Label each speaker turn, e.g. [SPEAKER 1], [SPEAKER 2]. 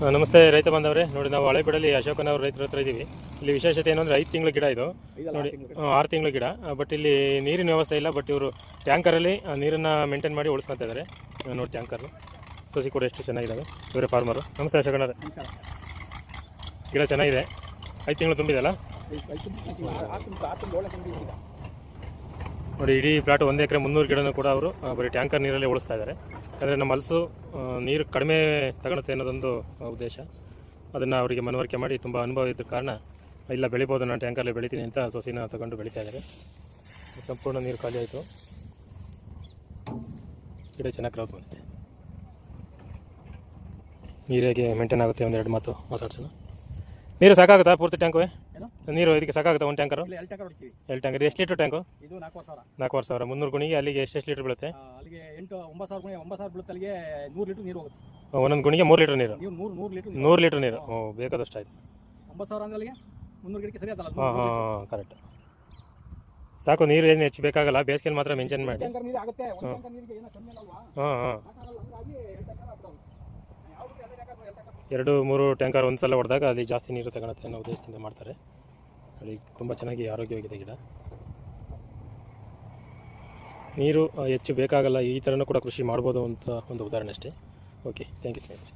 [SPEAKER 1] ನಮಸ್ತೆ ರೈತ ಬಾಂಧವರೇ. ನೋಡಿ, ನಾವು ಹಳೆಬೀಡಲ್ಲಿ ಅಶೋಕನವ್ರ ರೈತರ ಹತ್ರ ಇದ್ದೀವಿ. ಇಲ್ಲಿ ವಿಶೇಷತೆ ಏನು ಅಂದರೆ 5 ತಿಂಗಳ ಗಿಡ ಇದು. ನೋಡಿ, 6 ತಿಂಗಳ ಗಿಡ. ಬಟ್ ಇಲ್ಲಿ ನೀರಿನ ವ್ಯವಸ್ಥೆ ಇಲ್ಲ. ಬಟ್ ಇವರು ಟ್ಯಾಂಕರಲ್ಲಿ ನೀರನ್ನು ಮೇಂಟೈನ್ ಮಾಡಿ ಉಳಿಸ್ಕೊತಾ ಇದ್ದಾರೆ. ನೋಡಿ, ಟ್ಯಾಂಕರು ಸಸಿ ಕೂಡ ಎಷ್ಟು ಚೆನ್ನಾಗಿದ್ದಾವೆ. ಇವರೇ ಫಾರ್ಮರು. ನಮಸ್ತೆ ಅಶೋಕನವ್ರೆ. ಗಿಡ ಚೆನ್ನಾಗಿದೆ. 5 ತಿಂಗಳು ತುಂಬಿದೆಲ್ಲ ನೋಡಿ. ಇಡೀ ಪ್ಲಾಟ್ 1 ಎಕರೆ 300 ಗಿಡನೂ ಕೂಡ ಅವರು ಬರೀ ಟ್ಯಾಂಕರ್ ನೀರಲ್ಲೇ ಉಳಿಸ್ತಾ ಇದ್ದಾರೆ. ಯಾಕಂದರೆ ನಮ್ಮ ಹಲಸು ನೀರು ಕಡಿಮೆ ತಗೊಳುತ್ತೆ ಅನ್ನೋದೊಂದು ಉದ್ದೇಶ. ಅದನ್ನು ಅವರಿಗೆ ಮನವರಿಕೆ ಮಾಡಿ ತುಂಬ ಅನುಭವ ಇದ್ದ ಕಾರಣ ಇಲ್ಲ ಬೆಳಿಬೋದು, ನಾನು ಟ್ಯಾಂಕರ್ಲಿ ಬೆಳಿತೀನಿ ಅಂತ ಸೊಸಿನ ತಗೊಂಡು ಬೆಳೀತಾ ಇದ್ದಾರೆ. ಸಂಪೂರ್ಣ ನೀರು ಖಾಲಿ ಆಯಿತು. ಗಿಡ ಚೆನ್ನಾಗಿ ಗ್ರೋತ್ ಬಂದಿದೆ. ನೀರು ಹೇಗೆ ಮೇಂಟೈನ್ ಆಗುತ್ತೆ ಒಂದೆರಡು ಮಾತು ಮಾತಾಡ್ಸೋಣ. ನೀರು ಸಾಕಾಗುತ್ತಾ ಪೂರ್ತಿ ಟ್ಯಾಂಕು? ನೀರು ಇದಕ್ಕೆ ಸಾಕಾಗುತ್ತಾ ಒಂದು ಟ್ಯಾಂಕರು? 2 ಟ್ಯಾಂಕರ್. ಎಷ್ಟು ಲೀಟ್ರ್ ಟ್ಯಾಂಕು? 4,500. 300 ಗುಣಿಗೆ ಅಲ್ಲಿಗೆ ಎಷ್ಟು ಲೀಟ್ರ್ ಬೀಳುತ್ತೆ?
[SPEAKER 2] ಅಲ್ಲಿಗೆ 9,000 ಬೀಳುತ್ತೆ. ಅಲ್ಲಿಗೆ 100 ಲೀಟ್ರ್ ನೀರು ಹೋಗುತ್ತೆ.
[SPEAKER 1] ಒಂದೊಂದು ಗುಣಿಗೆ 3 ಲೀಟ್ರ್ ನೀರು? 100 ಲೀಟ್ರ್ ನೀರು. ಬೇಕಾದಷ್ಟು ಆಯಿತು.
[SPEAKER 2] 9,000 ಅಂದ್ರೆ ಅಲ್ಲಿಗೆ 300 ಗಿಡಕ್ಕೆ ಸರಿ ಅದಲ್ಲ?
[SPEAKER 1] ಹಾಂ, ಕರೆಕ್ಟ್. ಸಾಕು. ನೀರು ಏನು ಹೆಚ್ಚು ಬೇಕಾಗಲ್ಲ. ಬೇಸಿಗೆಯಲ್ಲಿ ಮಾತ್ರ ಮೆಂಷನ್ ಮಾಡಿ. ಹಾಂ, 2-3 ಟ್ಯಾಂಕರ್ ಒಂದು ಸಲ ಹೊಡೆದಾಗ ಅಲ್ಲಿ ಜಾಸ್ತಿ ನೀರು ತಗೊಳುತ್ತೆ ಅನ್ನೋ ಉದ್ದೇಶದಿಂದ ಮಾಡ್ತಾರೆ. ಅಲ್ಲಿ ತುಂಬ ಚೆನ್ನಾಗಿ ಆರೋಗ್ಯವಾಗಿದೆ ಗಿಡ. ನೀರು ಹೆಚ್ಚು ಬೇಕಾಗಲ್ಲ. ಈ ಥರನೂ ಕೂಡ ಕೃಷಿ ಮಾಡ್ಬೋದು ಅಂತ ಒಂದು ಉದಾಹರಣೆ ಅಷ್ಟೇ. ಓಕೆ, ಥ್ಯಾಂಕ್ ಯು ಸ್ನೇಹಿತರೆ.